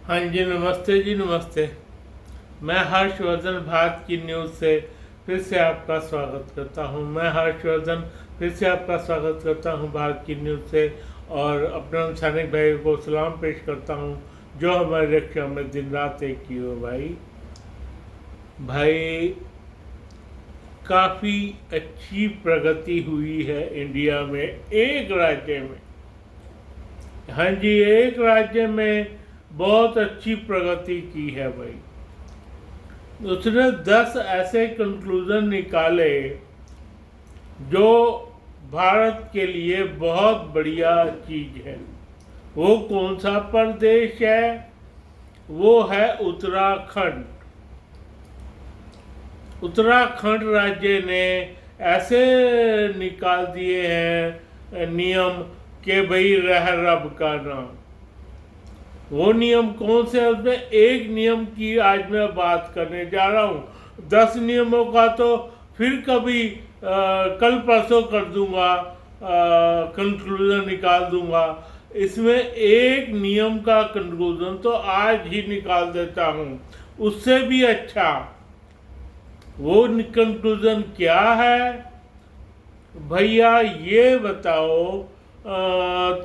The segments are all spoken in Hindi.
हाँ जी, नमस्ते जी, नमस्ते। मैं हर्षवर्धन भारत की न्यूज़ से फिर से आपका स्वागत करता हूँ। मैं हर्षवर्धन फिर से आपका स्वागत करता हूँ भारत की न्यूज़ से, और अपने सैनिक भाइयों को सलाम पेश करता हूँ जो हमारी रक्षा में दिन रात एक की हो। भाई भाई काफ़ी अच्छी प्रगति हुई है इंडिया में, एक राज्य में। हाँ जी, एक राज्य में बहुत अच्छी प्रगति की है भाई। उसने 10 ऐसे कंक्लूजन निकाले जो भारत के लिए बहुत बढ़िया चीज है। वो कौन सा प्रदेश है? वो है उत्तराखंड। उत्तराखंड राज्य ने ऐसे निकाल दिए हैं नियम कि भाई रह रब का नाम। वो नियम कौन से? उसमें एक नियम की आज मैं बात करने जा रहा हूँ। 10 नियमों का तो फिर कभी कल परसों कर दूंगा, कंक्लूजन निकाल दूंगा। इसमें एक नियम का कंक्लूजन तो आज ही निकाल देता हूँ, उससे भी अच्छा। वो कंक्लूजन क्या है भैया? ये बताओ,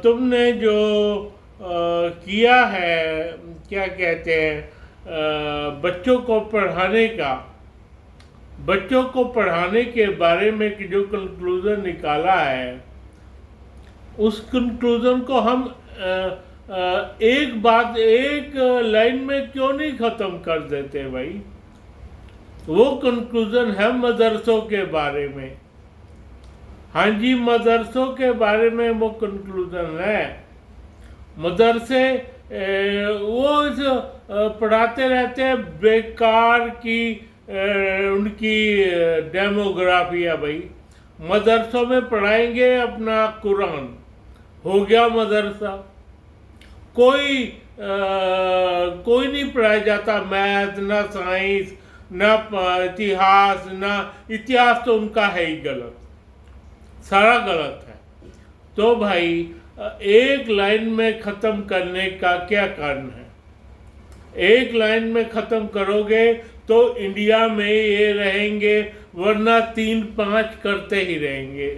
तुमने जो किया है, क्या कहते हैं, बच्चों को पढ़ाने का, बच्चों को पढ़ाने के बारे में जो कंक्लूजन निकाला है, उस कंक्लूजन को हम एक बात, एक लाइन में क्यों नहीं खत्म कर देते भाई? वो कंक्लूजन है मदरसों के बारे में। हाँ जी, मदरसों के बारे में वो कंक्लूजन है। मदरसे वो पढ़ाते रहते हैं बेकार की उनकी डेमोग्राफी है भाई। मदरसों में पढ़ाएंगे अपना कुरान, हो गया मदरसा। कोई नहीं पढ़ाया जाता मैथ, ना साइंस, ना इतिहास। ना इतिहास तो उनका है ही गलत, सारा गलत है। तो भाई एक लाइन में ख़त्म करने का क्या कारण है? एक लाइन में ख़त्म करोगे तो इंडिया में ये रहेंगे, वरना 3-5 करते ही रहेंगे।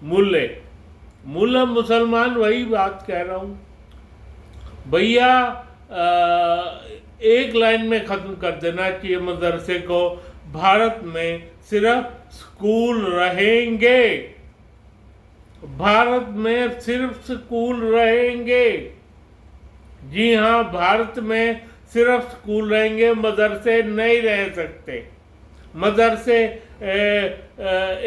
मुल्ले मुल्ला मुसलमान, वही बात कह रहा हूँ भैया। एक लाइन में ख़त्म कर देना चाहिए मदरसे को। भारत में सिर्फ स्कूल रहेंगे, भारत में सिर्फ स्कूल रहेंगे। जी हाँ, भारत में सिर्फ स्कूल रहेंगे, मदरसे नहीं रह सकते। मदरसे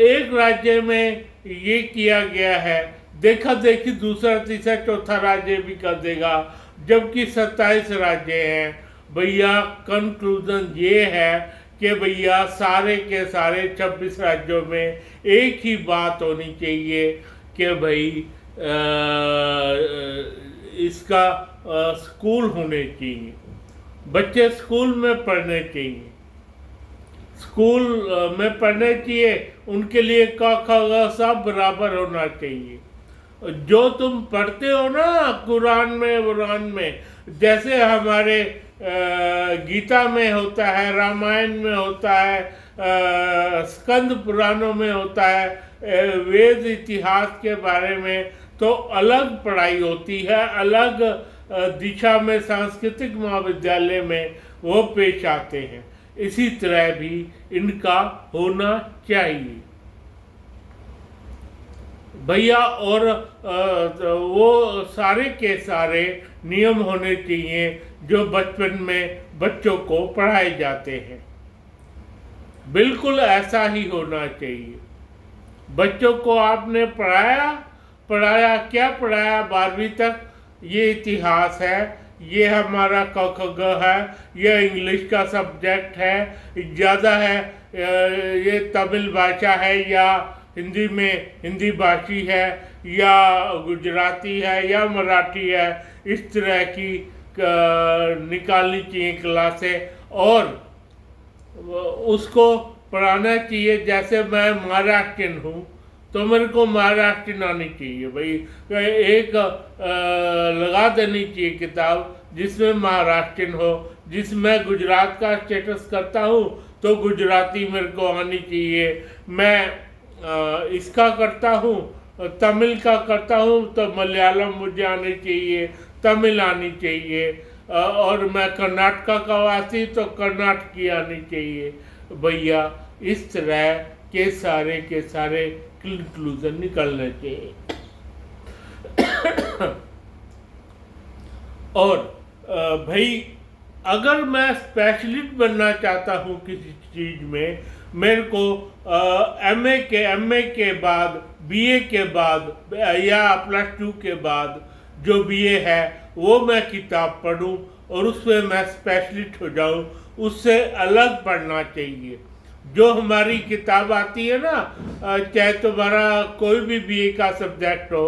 एक राज्य में ये किया गया है, देखा देखी दूसरा तीसरा चौथा राज्य भी कर देगा, जबकि 27 राज्य हैं। भैया कंक्लूजन ये है कि भैया सारे के सारे 26 राज्यों में एक ही बात होनी चाहिए कि भाई इसका स्कूल होने चाहिए, बच्चे स्कूल में पढ़ने चाहिए, स्कूल में पढ़ने चाहिए। उनके लिए क ख ग सब बराबर होना चाहिए। जो तुम पढ़ते हो ना कुरान में, जैसे हमारे गीता में होता है, रामायण में होता है, स्कंद पुराणों में होता है, वेद इतिहास के बारे में तो अलग पढ़ाई होती है, अलग दिशा में सांस्कृतिक महाविद्यालय में वो पेश आते हैं। इसी तरह भी इनका होना चाहिए भैया। और वो सारे के सारे नियम होने चाहिए जो बचपन में बच्चों को पढ़ाए जाते हैं। बिल्कुल ऐसा ही होना चाहिए। बच्चों को आपने पढ़ाया क्या पढ़ाया? 12वीं तक ये इतिहास है, ये हमारा क ख ग है, ये इंग्लिश का सब्जेक्ट है, ज़्यादा है, ये तमिल भाषा है या हिंदी में हिंदी भाषी है, या गुजराती है या मराठी है। इस तरह की निकालनी चाहिए क्लासें, और उसको पढ़ाना चाहिए। जैसे मैं महाराष्ट्रियन हूँ तो मेरे को महाराष्ट्रियन आनी चाहिए भाई। एक लगा देनी चाहिए किताब, जिसमें महाराष्ट्रियन हो, जिसमें गुजरात का स्टेटस करता हूँ तो गुजराती मेरे को आनी चाहिए, मैं इसका करता हूँ तमिल का करता हूँ तो मलयालम मुझे आनी चाहिए, तमिल आनी चाहिए, और मैं कर्नाटका का वासी तो कर्नाटकी आनी चाहिए। भैया इस तरह के सारे कंक्लूजन निकलने चाहिए। और भाई अगर मैं स्पेशलिस्ट बनना चाहता हूँ किसी चीज़ में, मेरे को एमए के बाद, बीए के बाद या +2 के बाद जो बीए है वो मैं किताब पढूं और उसमें मैं स्पेशलिस्ट हो जाऊं, उससे अलग पढ़ना चाहिए। जो हमारी किताब आती है ना, चाहे तुम्हारा कोई भी बीए का सब्जेक्ट हो,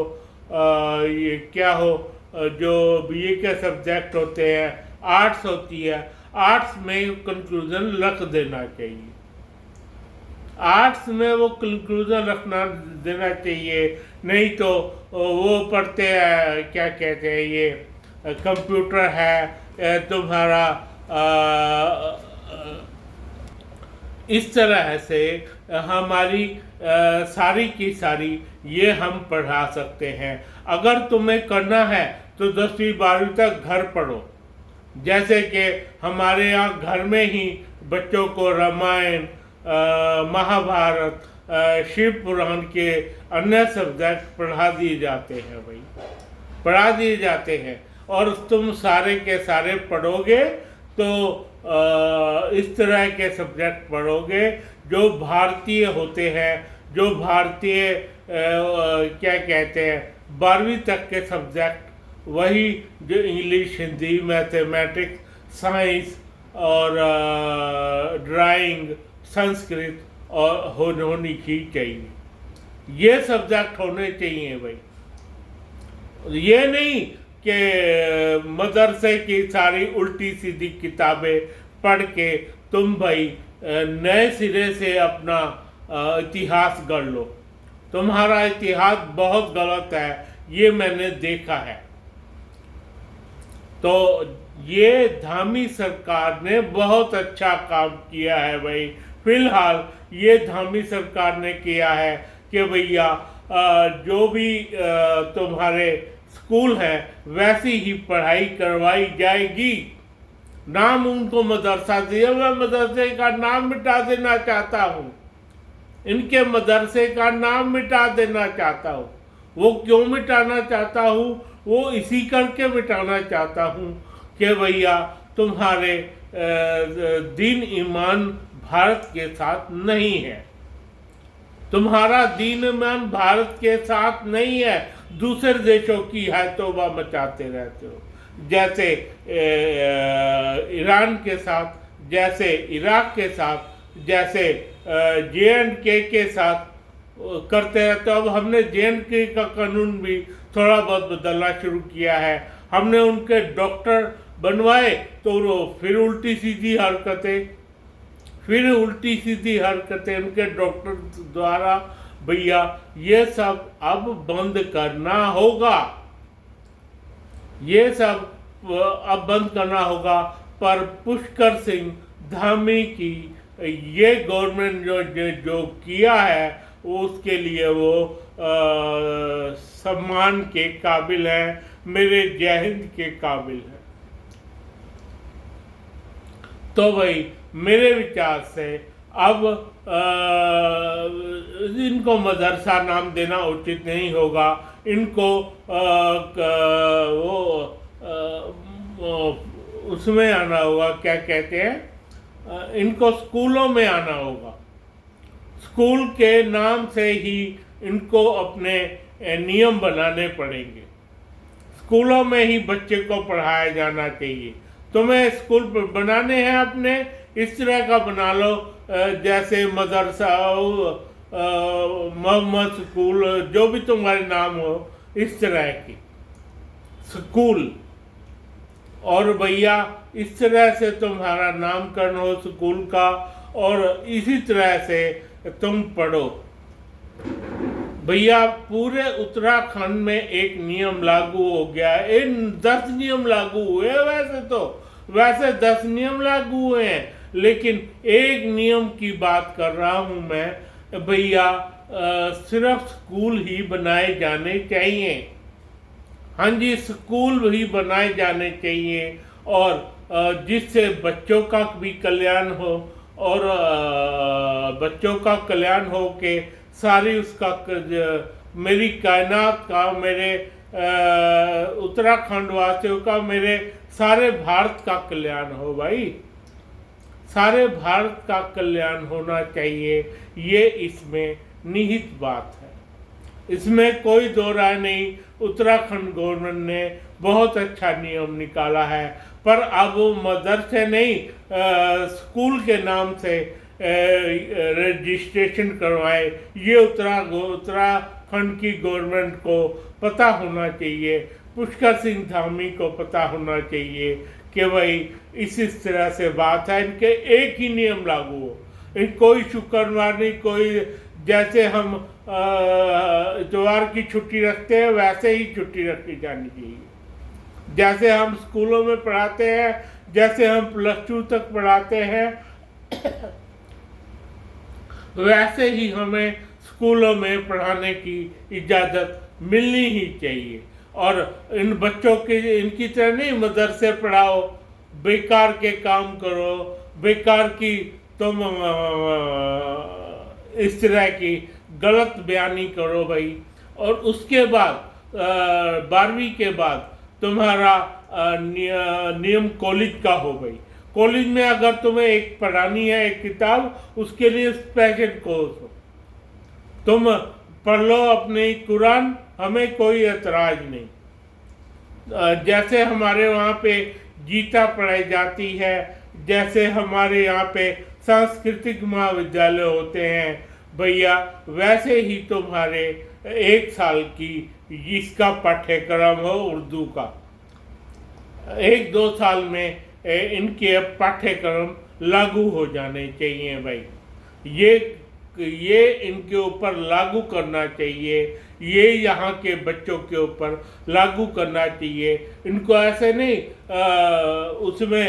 ये क्या हो, जो बीए के सब्जेक्ट होते हैं, आर्ट्स होती है, आर्ट्स में कंक्लूजन रख देना चाहिए। आर्ट्स में वो कंक्लूजन रखना देना चाहिए, नहीं तो वो पढ़ते हैं क्या कहते हैं, ये कंप्यूटर है तुम्हारा, इस तरह से हमारी सारी की सारी ये हम पढ़ा सकते हैं। अगर तुम्हें करना है तो 10वीं 12वीं तक घर पढ़ो। जैसे कि हमारे यहाँ घर में ही बच्चों को रामायण, महाभारत, शिव पुराण के अन्य सब्जेक्ट पढ़ा दिए जाते हैं भाई, पढ़ा दिए जाते हैं। और तुम सारे के सारे पढ़ोगे तो इस तरह के सब्जेक्ट पढ़ोगे जो भारतीय होते हैं, जो भारतीय क्या कहते हैं 12वीं तक के सब्जेक्ट, वही जो इंग्लिश, हिंदी, मैथमेटिक्स, साइंस और ड्राइंग, संस्कृत और होनी ही चाहिए। ये सब्जेक्ट होने चाहिए भाई। ये नहीं कि मदरसे की सारी उल्टी सीधी किताबें पढ़ के तुम भाई नए सिरे से अपना इतिहास गढ़ लो। तुम्हारा इतिहास बहुत गलत है, ये मैंने देखा है। तो ये धामी सरकार ने बहुत अच्छा काम किया है भाई। फिलहाल ये धामी सरकार ने किया है कि भैया जो भी तुम्हारे स्कूल है वैसी ही पढ़ाई करवाई जाएगी। नाम उनको मदरसा दिया, मैं मदरसे का नाम मिटा देना चाहता हूँ, इनके मदरसे का नाम मिटा देना चाहता हूँ। वो क्यों मिटाना चाहता हूँ, वो इसी करके मिटाना चाहता हूँ कि भैया तुम्हारे दीन ईमान भारत के साथ नहीं है, तुम्हारा दीन ईमान भारत के साथ नहीं है, दूसरे देशों की है तौबा मचाते रहते हो। जैसे ईरान के साथ, जैसे इराक के साथ, जैसे JNK के साथ करते रहते हो। अब हमने JNK का कानून भी थोड़ा बहुत बदलना शुरू किया है। हमने उनके डॉक्टर बनवाए तो फिर उल्टी सीधी हरकतें उनके डॉक्टर द्वारा। भैया ये सब अब बंद करना होगा, ये सब अब बंद करना होगा। पर पुष्कर सिंह धामी की ये गवर्नमेंट जो किया है उसके लिए वो सम्मान के काबिल है, मेरे जय हिंद के काबिल है। तो भाई मेरे विचार से अब इनको मदरसा नाम देना उचित नहीं होगा। इनको उसमें आना होगा, क्या कहते हैं, इनको स्कूलों में आना होगा। स्कूल के नाम से ही इनको अपने नियम बनाने पड़ेंगे। स्कूलों में ही बच्चे को पढ़ाया जाना चाहिए। तुम्हें स्कूल बनाने हैं अपने, इस तरह का बना लो जैसे मदरसा, मोहम्मद स्कूल, जो भी तुम्हारे नाम हो, इस तरह की स्कूल। और भैया इस तरह से तुम्हारा नामकरण हो स्कूल का, और इसी तरह से तुम पढ़ो। भैया पूरे उत्तराखंड में एक नियम लागू हो गया। इन 10 नियम लागू हुए वैसे 10 नियम लागू हुए हैं, लेकिन एक नियम की बात कर रहा हूं मैं भैया। सिर्फ स्कूल ही बनाए जाने चाहिए। हाँ जी, स्कूल भी बनाए जाने चाहिए, और जिससे बच्चों का भी कल्याण हो, और बच्चों का कल्याण हो के सारी उसका मेरी कायनात का, मेरे उत्तराखंड वासियों का, मेरे सारे भारत का कल्याण हो भाई। सारे भारत का कल्याण होना चाहिए, ये इसमें निहित बात है। इसमें कोई दो राय नहीं। उत्तराखंड गवर्नमेंट ने बहुत अच्छा नियम निकाला है, पर अब वो मदरसे नहीं, स्कूल के नाम से रजिस्ट्रेशन करवाए। ये उत्तराखंड की गवर्नमेंट को पता होना चाहिए, पुष्कर सिंह धामी को पता होना चाहिए कि भाई इस तरह से बात है, इनके एक ही नियम लागू हो। कोई शुक्रवार नहीं, कोई जैसे हम इतवार की छुट्टी रखते हैं वैसे ही छुट्टी रखी जानी चाहिए। जैसे हम स्कूलों में पढ़ाते हैं, जैसे हम +2 तक पढ़ाते हैं, वैसे ही हमें स्कूलों में पढ़ाने की इजाज़त मिलनी ही चाहिए। और इन बच्चों के इनकी तरह नहीं मदरसे पढ़ाओ, बेकार के काम करो, बेकार की तुम इस तरह की गलत बयानी करो भाई। और उसके बाद 12वीं के बाद तुम्हारा नियम कॉलेज का हो भाई। कॉलेज में अगर तुम्हें एक पढ़ानी है एक किताब, उसके लिए स्पेशल कोर्स हो, तुम पढ़ लो अपनी कुरान, हमें कोई एतराज नहीं। जैसे हमारे वहाँ पे गीता पढ़ाई जाती है, जैसे हमारे यहाँ पे सांस्कृतिक महाविद्यालय होते हैं भैया, वैसे ही तुम्हारे 1 साल की इसका पाठ्यक्रम हो उर्दू का। 1-2 साल में इनके पाठ्यक्रम लागू हो जाने चाहिए भाई। ये इनके ऊपर लागू करना चाहिए, ये यहाँ के बच्चों के ऊपर लागू करना चाहिए। इनको ऐसे नहीं उसमें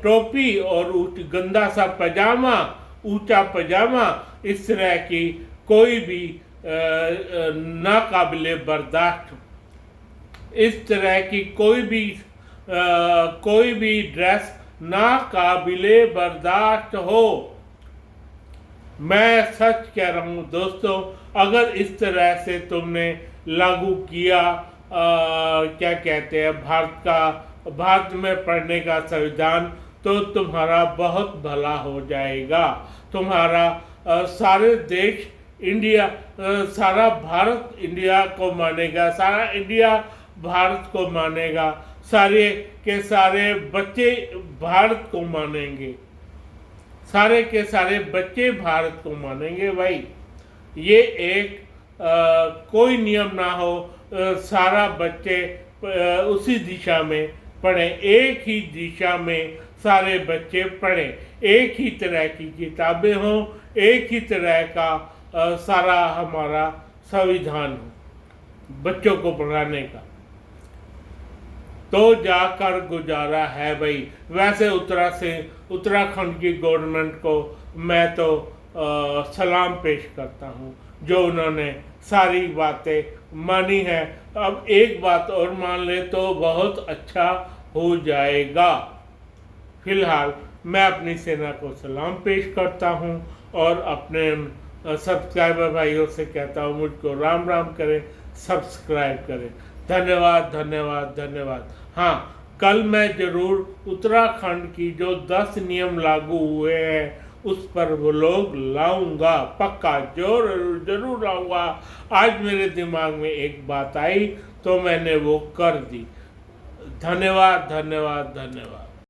टोपी और गंदा सा पजामा, ऊंचा पजामा, इस तरह की कोई भी नाकाबिले बर्दाश्त, इस तरह की कोई भी ड्रेस नाकाबिले बर्दाश्त हो। मैं सच कह रहा हूँ दोस्तों, अगर इस तरह से तुमने लागू किया क्या कहते हैं भारत में पढ़ने का संविधान, तो तुम्हारा बहुत भला हो जाएगा। तुम्हारा सारे देश इंडिया, सारा भारत इंडिया को मानेगा, सारा इंडिया भारत को मानेगा, सारे के सारे बच्चे भारत को मानेंगे, सारे के सारे बच्चे भारत को मानेंगे भाई। ये एक कोई नियम ना हो, सारा बच्चे उसी दिशा में पढ़ें, एक ही दिशा में सारे बच्चे पढ़ें, एक ही तरह की किताबें हों, एक ही तरह का सारा हमारा संविधान हो बच्चों को पढ़ाने का, तो जाकर गुजारा है भाई। वैसे उत्तराखंड की गवर्नमेंट को मैं तो सलाम पेश करता हूँ, जो उन्होंने सारी बातें मानी है। अब एक बात और मान ले तो बहुत अच्छा हो जाएगा। फिलहाल मैं अपनी सेना को सलाम पेश करता हूँ और अपने सब्सक्राइबर भाइयों से कहता हूँ मुझको राम राम करें, सब्सक्राइब करें। धन्यवाद धन्यवाद धन्यवाद। हाँ, कल मैं ज़रूर उत्तराखंड की जो 10 नियम लागू हुए हैं उस पर वो लोग लाऊंगा, पक्का जरूर लाऊंगा। आज मेरे दिमाग में एक बात आई तो मैंने वो कर दी। धन्यवाद धन्यवाद धन्यवाद।